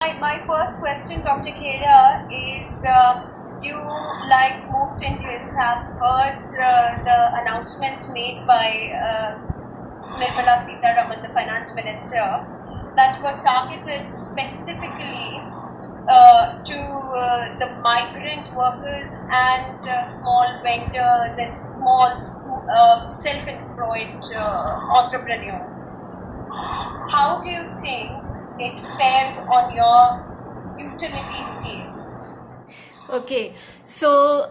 My first question, Dr. Khera, is you, like most Indians, have heard the announcements made by Nirmala Sitharaman, the Finance Minister, that were targeted specifically to the migrant workers and small vendors and small self-employed entrepreneurs. How do you think it fares on your utility scale? Okay, so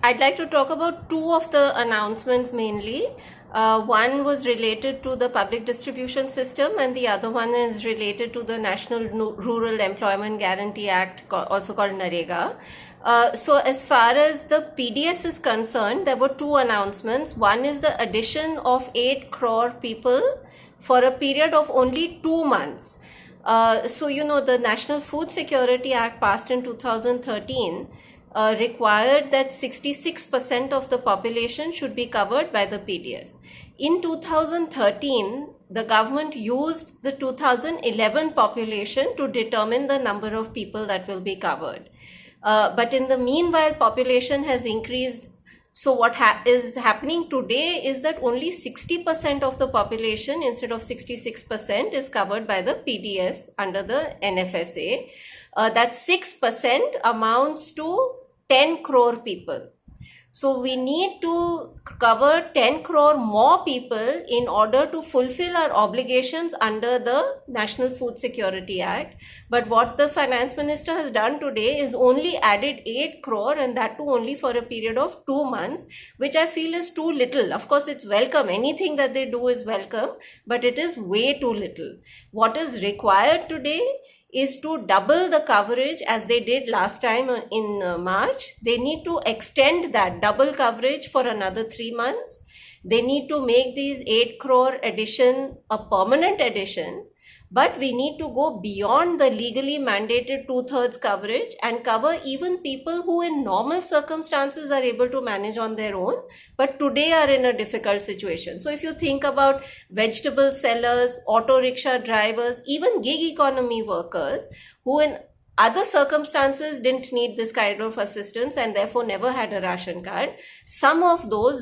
I'd like to talk about two of the announcements mainly. One was related to the public distribution system, and the other one is related to the National Rural Employment Guarantee Act, also called NREGA. So as far as the PDS is concerned, there were two announcements. One is the addition of 8 crore people for a period of only 2 months. The National Food Security Act passed in 2013 required that 66% of the population should be covered by the PDS. In 2013, the government used the 2011 population to determine the number of people that will be covered. But in the meanwhile, population has increased. So what is happening today is that only 60% of the population instead of 66% is covered by the PDS under the NFSA. That 6% amounts to 10 crore people. So we need to cover 10 crore more people in order to fulfill our obligations under the National Food Security Act. But what the Finance Minister has done today is only added 8 crore, and that too only for a period of 2 months, which I feel is too little. Of course, it's welcome. Anything that they do is welcome, but it is way too little. What is required today is to double the coverage as they did last time in March. They need to extend that double coverage for another 3 months. They need to make these 8 crore addition a permanent addition, but we need to go beyond the legally mandated 2/3 coverage and cover even people who in normal circumstances are able to manage on their own, but today are in a difficult situation. So if you think about vegetable sellers, auto rickshaw drivers, even gig economy workers who in other circumstances didn't need this kind of assistance and therefore never had a ration card,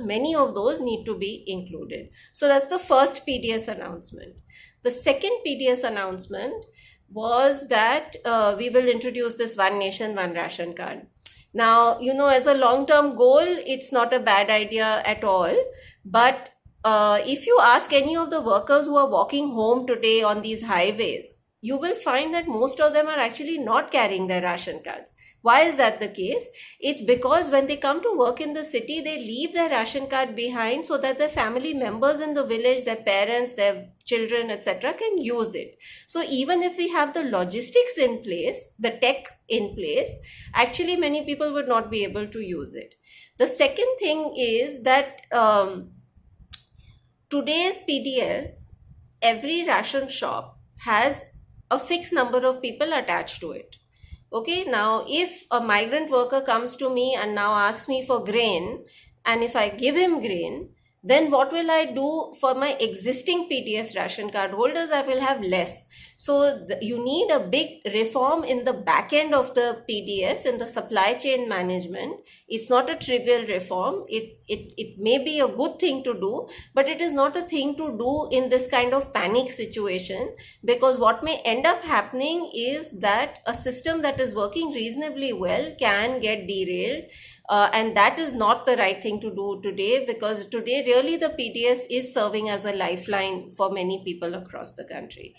many of those need to be included. So that's the first PDS announcement. The second PDS announcement was that we will introduce this One Nation, One Ration card. Now, as a long-term goal, it's not a bad idea at all. But if you ask any of the workers who are walking home today on these highways, you will find that most of them are actually not carrying their ration cards. Why is that the case? It's because when they come to work in the city, they leave their ration card behind so that their family members in the village, their parents, their children, etc., can use it. So even if we have the logistics in place, the tech in place, actually many people would not be able to use it. The second thing is that today's PDS, every ration shop has a fixed number of people attached to it. Okay, now if a migrant worker comes to me and now asks me for grain, and if I give him grain, then what will I do for my existing PDS ration card holders? I will have less. So you need a big reform in the back end of the PDS, in the supply chain management. It's not a trivial reform. It may be a good thing to do, but it is not a thing to do in this kind of panic situation, because what may end up happening is that a system that is working reasonably well can get derailed. And that is not the right thing to do today, because today really the PDS is serving as a lifeline for many people across the country.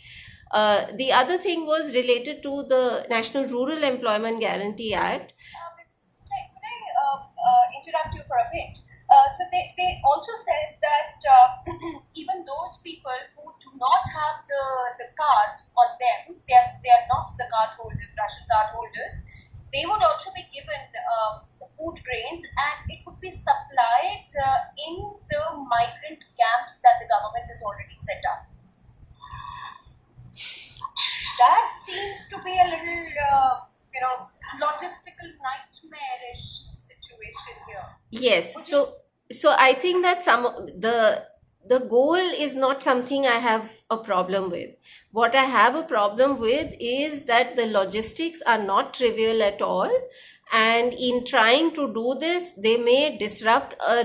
The other thing was related to the National Rural Employment Guarantee Act. Could I interrupt you for a bit? So they also said that even those people who do not have the card on them, they are not the card holders, ration card holders, they would also be given food grains, and it would be supplied in the migrant camps that the government has already set up. That seems to be a little, logistical nightmarish situation here. Yes, so I think that the goal is not something I have a problem with. What I have a problem with is that the logistics are not trivial at all. And in trying to do this, they may disrupt a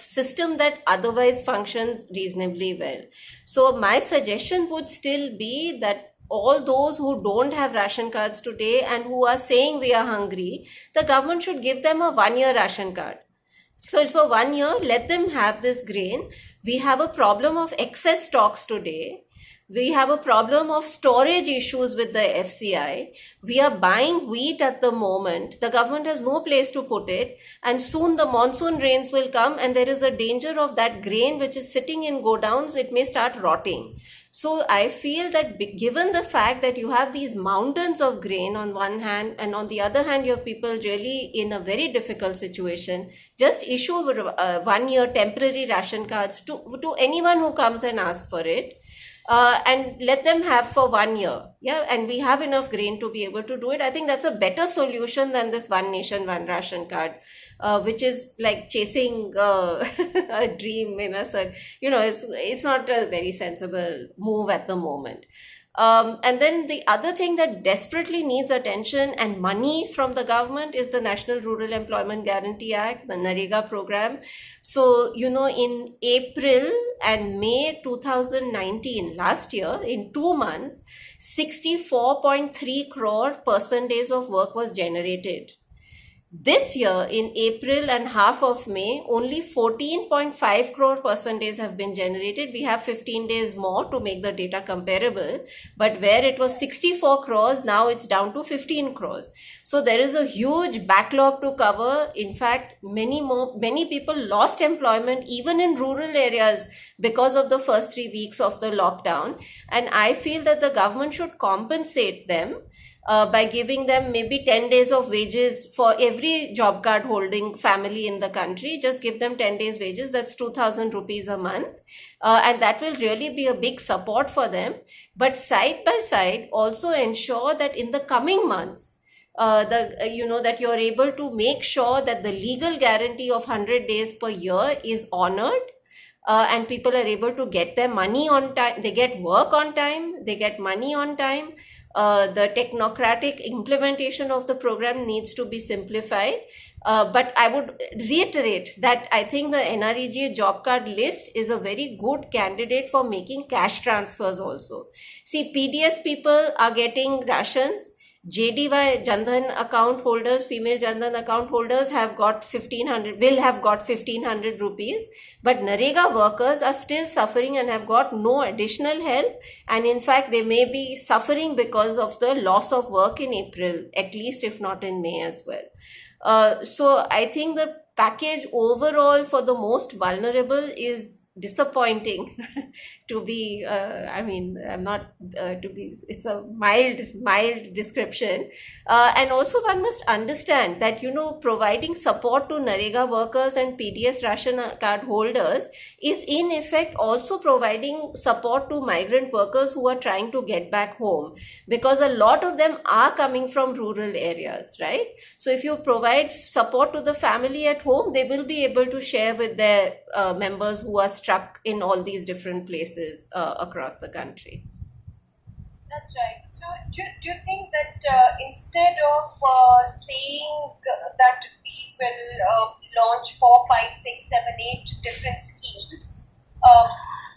system that otherwise functions reasonably well. So my suggestion would still be that all those who don't have ration cards today and who are saying we are hungry, the government should give them a 1 year ration card. So for 1 year, let them have this grain. We have a problem of excess stocks today. We have a problem of storage issues with the FCI. We are buying wheat at the moment. The government has no place to put it. And soon the monsoon rains will come and there is a danger of that grain which is sitting in godowns, it may start rotting. So I feel that given the fact that you have these mountains of grain on one hand, and on the other hand you have people really in a very difficult situation, just issue 1 year temporary ration cards to anyone who comes and asks for it. And let them have for 1 year. Yeah, and we have enough grain to be able to do it. I think that's a better solution than this one nation, one ration card, which is like chasing a dream in a sense. It's not a very sensible move at the moment. And then the other thing that desperately needs attention and money from the government is the National Rural Employment Guarantee Act, the NREGA program. So, in April and May 2019, last year, in 2 months, 64.3 crore person days of work was generated. This year, in April and half of May, only 14.5 crore person days have been generated. We have 15 days more to make the data comparable. But where it was 64 crores, now it's down to 15 crores. So there is a huge backlog to cover. In fact, many people lost employment even in rural areas because of the first 3 weeks of the lockdown. And I feel that the government should compensate them by giving them maybe 10 days of wages for every job card holding family in the country. Just give them 10 days wages. That's 2,000 rupees a month. And that will really be a big support for them. But side by side, also ensure that in the coming months, that you're able to make sure that the legal guarantee of 100 days per year is honored. And people are able to get their money on time. They get work on time. They get money on time. The technocratic implementation of the program needs to be simplified. But I would reiterate that I think the NREGA job card list is a very good candidate for making cash transfers also. See, PDS people are getting rations. JDY Jandhan account holders, female Jandhan account holders have got 1,500 rupees, but NREGA workers are still suffering and have got no additional help, and in fact they may be suffering because of the loss of work in April, at least if not in May as well. So I think the package overall for the most vulnerable is disappointing to be it's a mild description, and also one must understand that providing support to NREGA workers and PDS ration card holders is in effect also providing support to migrant workers who are trying to get back home, because a lot of them are coming from rural areas, right? So if you provide support to the family at home, they will be able to share with their members who are struck in all these different places across the country. That's right. So do you think that instead of saying that we will launch 4, 5, 6, 7, 8 different schemes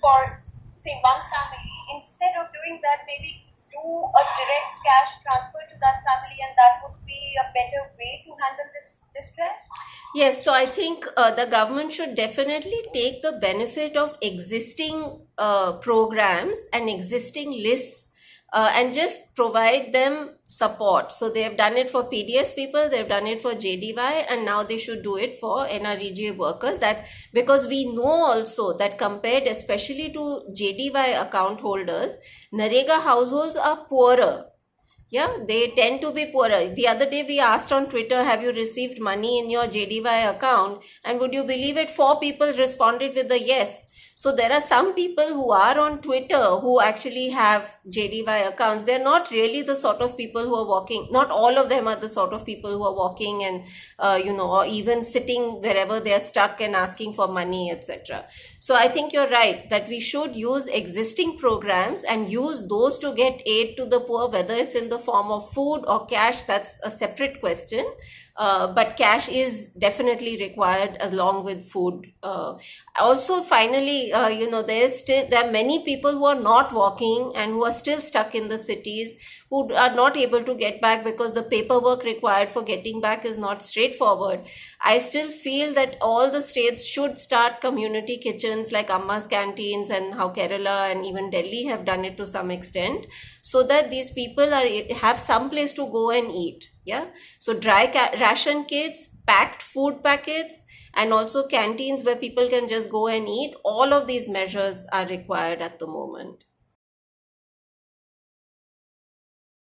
for, say, one family, instead of doing that, maybe do a direct cash transfer to that family, and that would be a better way to handle this distress? Yes, so I think the government should definitely take the benefit of existing programs and existing lists and just provide them support. So they have done it for PDS people, they've done it for JDY, and now they should do it for NREGA workers. That because we know also that compared especially to JDY account holders, NREGA households are poorer. Yeah, they tend to be poorer. The other day we asked on Twitter, have you received money in your JDY account? And would you believe it, 4 people responded with a yes. So there are some people who are on Twitter who actually have JDY accounts. They're not really the sort of people who are walking. Not all of them are the sort of people who are walking and or even sitting wherever they are stuck and asking for money, etc. So I think you're right that we should use existing programs and use those to get aid to the poor, whether it's in the form of food or cash. That's a separate question. But cash is definitely required along with food. Also, finally, there are many people who are not walking and who are still stuck in the cities, who are not able to get back because the paperwork required for getting back is not straightforward. I still feel that all the states should start community kitchens like Amma's canteens, and how Kerala and even Delhi have done it to some extent, so that these people have some place to go and eat. Yeah. So ration kits, packed food packets, and also canteens where people can just go and eat. All of these measures are required at the moment.